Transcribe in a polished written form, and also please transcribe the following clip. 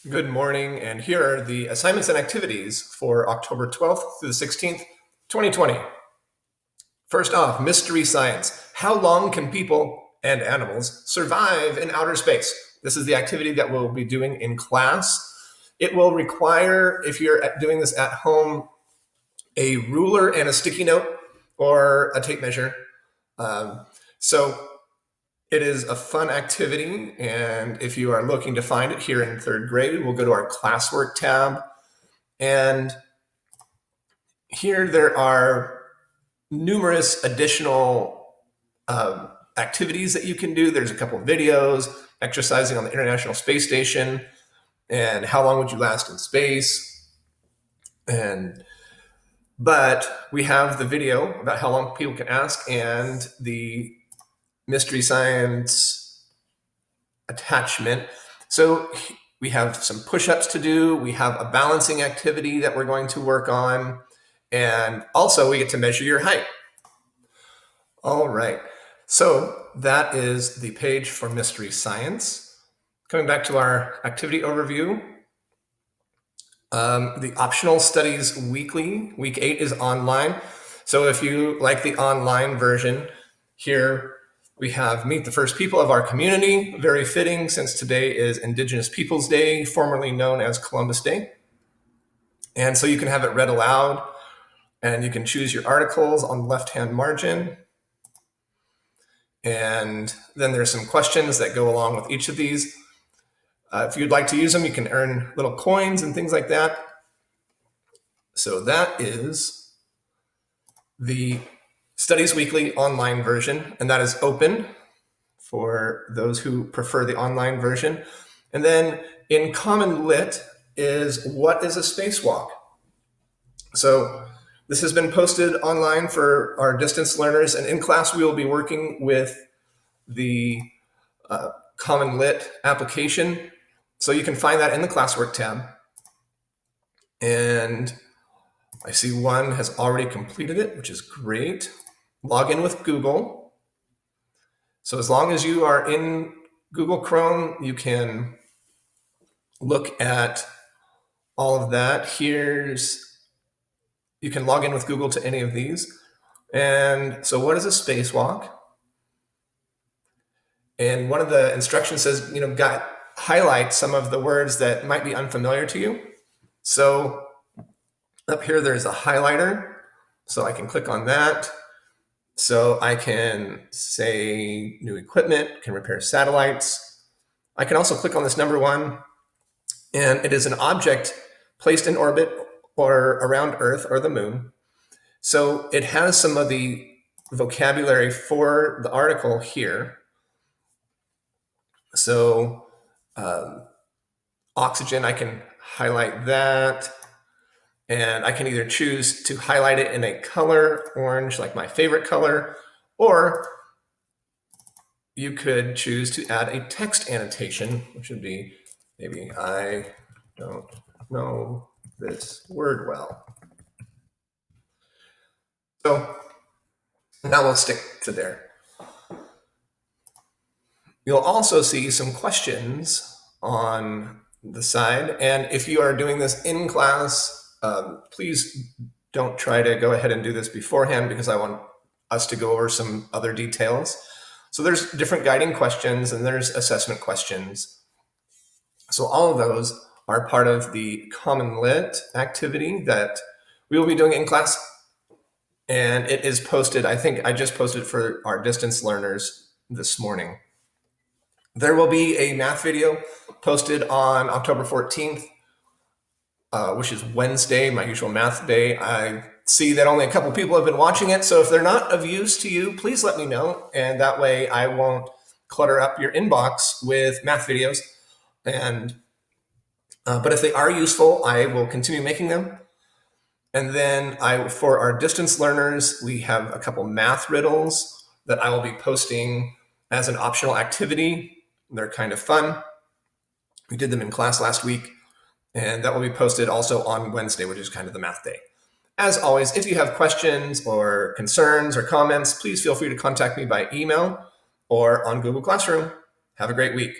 Good morning, and here are the assignments and activities for October 12th through the 16th, 2020. First off, mystery science. How long can people and animals survive in outer space? This is the activity that we'll be doing in class. It will require, if you're doing this at home, a ruler and a sticky note or a tape measure. So it is a fun activity, and if you are looking to find it here in third grade, we'll go to our classwork tab. And here there are numerous additional activities that you can do. There's a couple of videos, exercising on the International Space Station, and how long would you last in space. But we have the video about how long people can ask and the mystery science attachment. So we have some push-ups to do. We have a balancing activity that we're going to work on. And also we get to measure your height. All right. So that is the page for mystery science. Coming back to our activity overview, the optional studies weekly, week 8 is online. So if you like the online version, here we have Meet the First People of Our Community, very fitting since today is Indigenous Peoples Day, formerly known as Columbus Day. And so you can have it read aloud, and you can choose your articles on the left-hand margin. And then there's some questions that go along with each of these. If you'd like to use them, you can earn little coins and things like that. So that is the Studies Weekly online version, and that is open for those who prefer the online version. And then in Common Lit is What is a Spacewalk? So this has been posted online for our distance learners, and in class we will be working with the Common Lit application. So you can find that in the classwork tab. And I see one has already completed it, which is great. Log in with Google. So as long as you are in Google Chrome, you can look at all of that. You can log in with Google to any of these. And so what is a spacewalk? And one of the instructions says, highlight some of the words that might be unfamiliar to you. So up here, there's a highlighter. So I can click on that. So I can say new equipment, can repair satellites. I can also click on this number 1, and it is an object placed in orbit or around Earth or the moon. So it has some of the vocabulary for the article here. So oxygen, I can highlight that. And I can either choose to highlight it in a color, orange, like my favorite color, or you could choose to add a text annotation, which would be maybe I don't know this word well. So now we'll stick to there. You'll also see some questions on the side. And if you are doing this in class, please don't try to go ahead and do this beforehand, because I want us to go over some other details. So there's different guiding questions and there's assessment questions. So all of those are part of the Common Lit activity that we will be doing in class. And it is posted, I think I just posted for our distance learners this morning. There will be a math video posted on October 14th, which is Wednesday, my usual math day. I see that only a couple people have been watching it, so if they're not of use to you, please let me know, and that way I won't clutter up your inbox with math videos. But if they are useful, I will continue making them. And then for our distance learners, we have a couple math riddles that I will be posting as an optional activity. They're kind of fun. We did them in class last week, and that will be posted also on Wednesday, which is kind of the math day. As always, if you have questions or concerns or comments, please feel free to contact me by email or on Google Classroom. Have a great week.